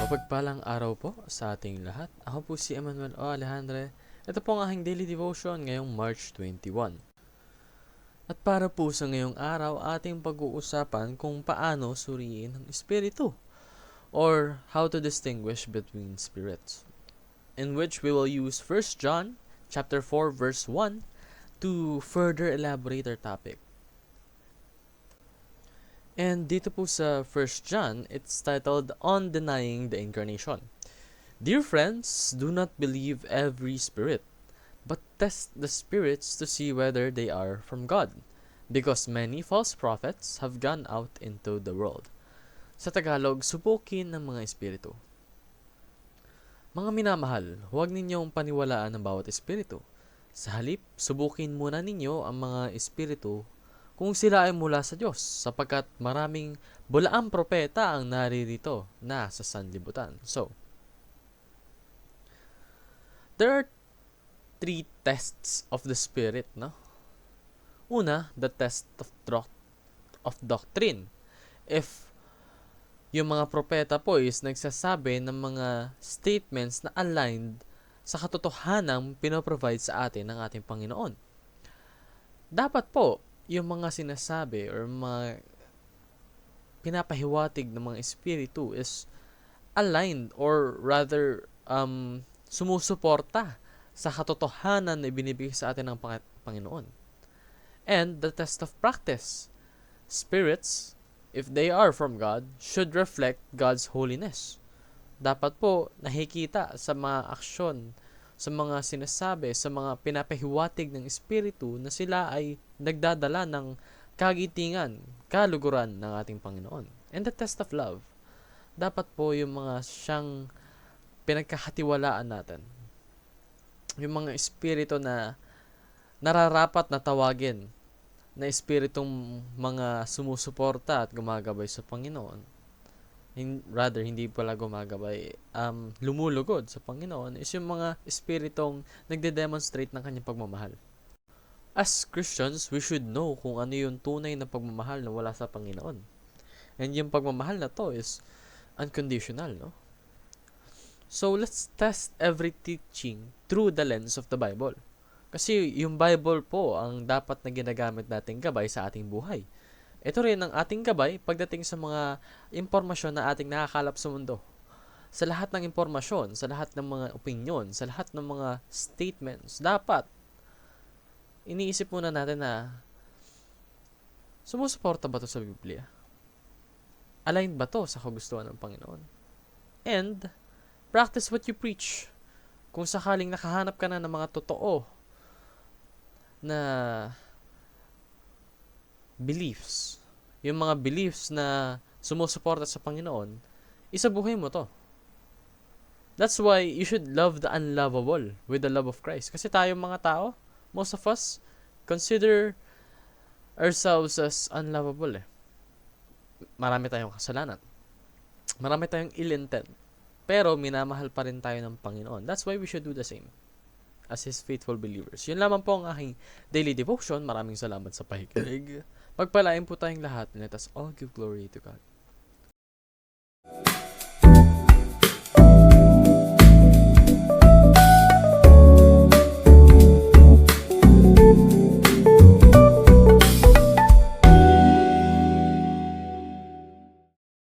Mapagpalang araw po sa ating lahat. Ako po si Emmanuel O. Alejandre. Ito po ang aking daily devotion ngayong March 21. At para po sa ngayong araw, ating pag-uusapan kung paano suriin ang espiritu or how to distinguish between spirits, in which we will use 1 John chapter 4 verse 1 to further elaborate our topic. And dito po sa 1 John, it's titled On Denying the Incarnation. Dear friends, do not believe every spirit, but test the spirits to see whether they are from God, because many false prophets have gone out into the world. Sa Tagalog, subukin ng mga espiritu. Mga minamahal, huwag ninyong paniwalaan ang bawat espiritu. Sa halip, subukin muna ninyo ang mga espiritu kung sila ay mula sa Diyos, sapagkat maraming bulaang propeta ang naririto na sa sanlibutan. So, there are three tests of the Spirit, no? Una, the test of doctrine. If yung mga propeta po is nagsasabi ng mga statements na aligned sa katotohanang pinoprovide sa atin ng ating Panginoon. Dapat po, yung mga sinasabi or mga pinapahiwatig ng mga espiritu is aligned or rather sumusuporta sa katotohanan na ibinibigay sa atin ng Panginoon. And the test of practice. Spirits, if they are from God, should reflect God's holiness. Dapat po nakikita sa mga aksyon, sa mga sinasabi, sa mga pinapahiwatig ng espiritu na sila ay nagdadala ng kagitingan, kaluguran ng ating Panginoon. And the test of love. Dapat po yung mga siyang pinagkakatiwalaan natin. Yung mga espiritu na nararapat na tawagin na espiritong mga sumusuporta at gumagabay sa Panginoon. Rather, hindi pala gumagabay, lumulugod sa Panginoon is yung mga espiritong nagde-demonstrate ng kanyang pagmamahal. As Christians, we should know kung ano yung tunay na pagmamahal na wala sa Panginoon. And yung pagmamahal na to is unconditional, no? So, let's test every teaching through the lens of the Bible. Kasi yung Bible po ang dapat na ginagamit nating gabay sa ating buhay. Ito rin ang ating gabay pagdating sa mga impormasyon na ating nakakalap sa mundo. Sa lahat ng impormasyon, sa lahat ng mga opinion, sa lahat ng mga statements, dapat iniisip muna natin na sumusuporta ba ito sa Biblia? Aligned ba ito sa kagustuhan ng Panginoon? And practice what you preach. Kung sakaling nakahanap ka na ng mga totoo na beliefs, yung mga beliefs na sumusuporta sa Panginoon, isabuhay mo to. That's why you should love the unlovable with the love of Christ. Kasi tayong mga tao, most of us, consider ourselves as unlovable. Marami tayong kasalanan. Marami tayong ill intent. Pero minamahal pa rin tayo ng Panginoon. That's why we should do the same as His faithful believers. Yun lamang po ang aking daily devotion. Maraming salamat sa pakikinig. Pagpalain po tayong lahat and let us all give glory to God.